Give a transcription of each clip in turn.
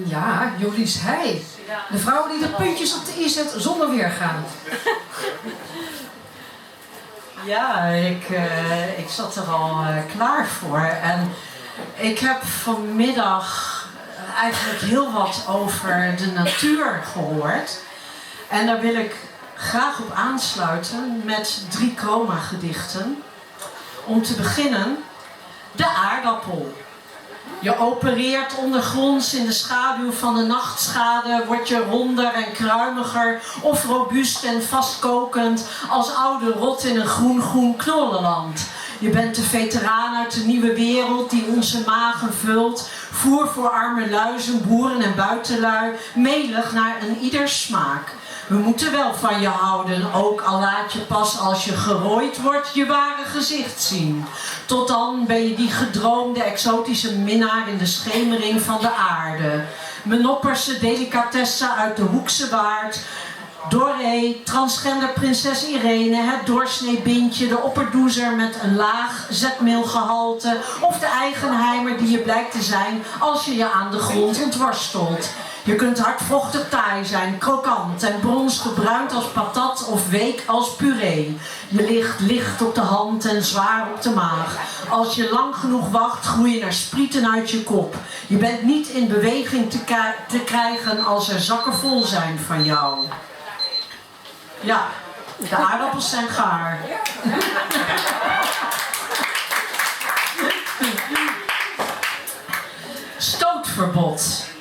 Ja, Jolies Heij. De vrouw die de puntjes op de i zet zonder weergaan. Ja, ik zat er al klaar voor. En ik heb vanmiddag eigenlijk heel wat over de natuur gehoord. En daar wil ik graag op aansluiten met 3 chroma-gedichten. Om te beginnen, de aardappel. Je opereert ondergronds in de schaduw van de nachtschade, word je ronder en kruimiger of robuust en vastkokend als oude rot in een groen knollenland. Je bent de veteraan uit de nieuwe wereld die onze magen vult, voer voor arme luizen, boeren en buitenlui, melig naar een ieders smaak. We moeten wel van je houden, ook al laat je pas als je gerooid wordt je ware gezicht zien. Tot dan ben je die gedroomde exotische minnaar in de schemering van de aarde. Menopperse delicatesse uit de Hoekse Waard. Doré, transgender prinses Irene, het doorsnee bintje, de opperdoezer met een laag zetmeelgehalte of de eigenheimer die je blijkt te zijn als je je aan de grond ontworstelt. Je kunt hardvochtig taai zijn, krokant en brons gebruind als patat of week als puree. Je ligt licht op de hand en zwaar op de maag. Als je lang genoeg wacht, groeien er sprieten uit je kop. Je bent niet in beweging te krijgen als er zakken vol zijn van jou. Ja, de aardappels zijn gaar. Stootverbod.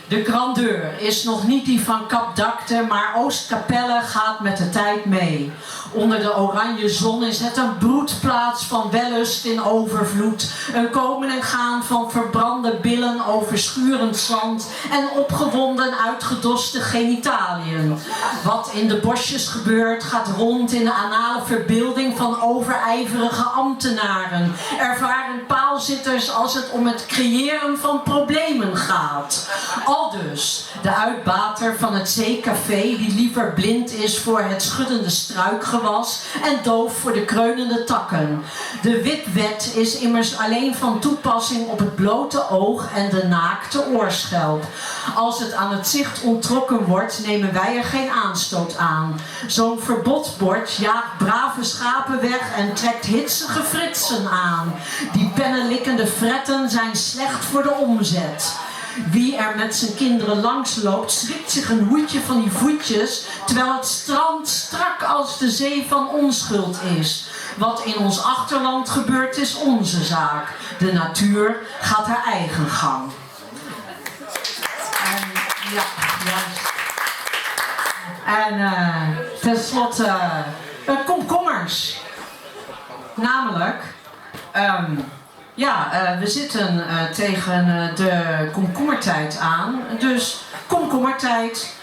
De grandeur is nog niet die van Kapdakte, maar Oostkapelle gaat met de tijd mee. Onder de oranje zon is het een broedplaats van wellust in overvloed. Een komen en gaan van verbrande billen over schurend zand en opgewonden uitgedoste genitaliën. Wat in de bosjes gebeurt gaat rond in de anale verbeelding van overijverige ambtenaren. Ervaren paalzitters als het om het creëren van problemen gaat. Aldus de uitbater van het zeecafé die liever blind is voor het schuddende struikgewas en doof voor de kreunende takken. De wipwet is immers alleen van toepassing op het blote oog en de naakte oorschelp. Als het aan het zicht onttrokken wordt, nemen wij er geen aanstoot aan. Zo'n verbodsbord jaagt brave schapen weg en trekt hitsige fritsen aan. Die pennenlikkende fretten zijn slecht voor de omzet. Wie er met zijn kinderen langs loopt, schrikt zich een hoedje van die voetjes, terwijl het strand strak als de zee van onschuld is. Wat in ons achterland gebeurt is onze zaak. De natuur gaat haar eigen gang. En tenslotte komkommers. Namelijk... we zitten tegen de komkommertijd aan, dus komkommertijd.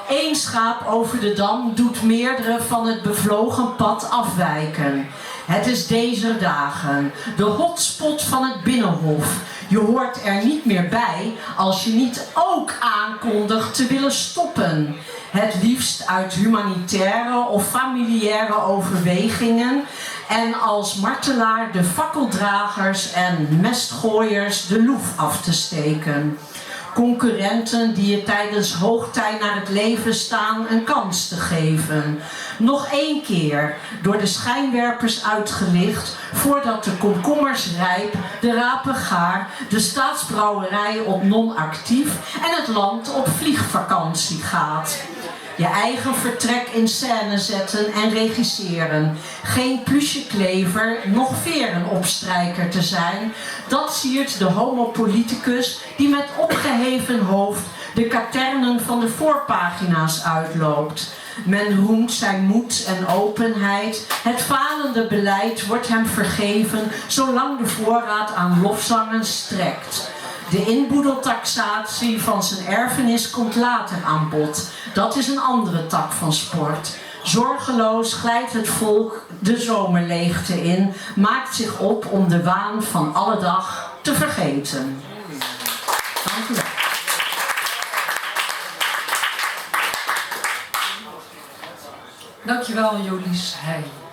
Eén schaap over de dam doet meerdere van het bevlogen pad afwijken. Het is deze dagen, de hotspot van het Binnenhof. Je hoort er niet meer bij als je niet ook aankondigt te willen stoppen. Het liefst uit humanitaire of familiaire overwegingen. En als martelaar de fakkeldragers en mestgooiers de loef af te steken. Concurrenten die je tijdens hoogtij naar het leven staan een kans te geven. Nog 1 keer, door de schijnwerpers uitgelicht, voordat de komkommers rijp, de rapen gaar, de staatsbrouwerij op non-actief en het land op vliegvakantie gaat. Je eigen vertrek in scène zetten en regisseren. Geen plusjeklever, nog verenopstrijker te zijn. Dat siert de homopoliticus die met opgeheven hoofd de katernen van de voorpagina's uitloopt. Men roemt zijn moed en openheid. Het falende beleid wordt hem vergeven zolang de voorraad aan lofzangen strekt. De inboedeltaxatie van zijn erfenis komt later aan bod. Dat is een andere tak van sport. Zorgeloos glijdt het volk de zomerleegte in, maakt zich op om de waan van alle dag te vergeten. Dank u wel. Dankjewel, Jolies Heij.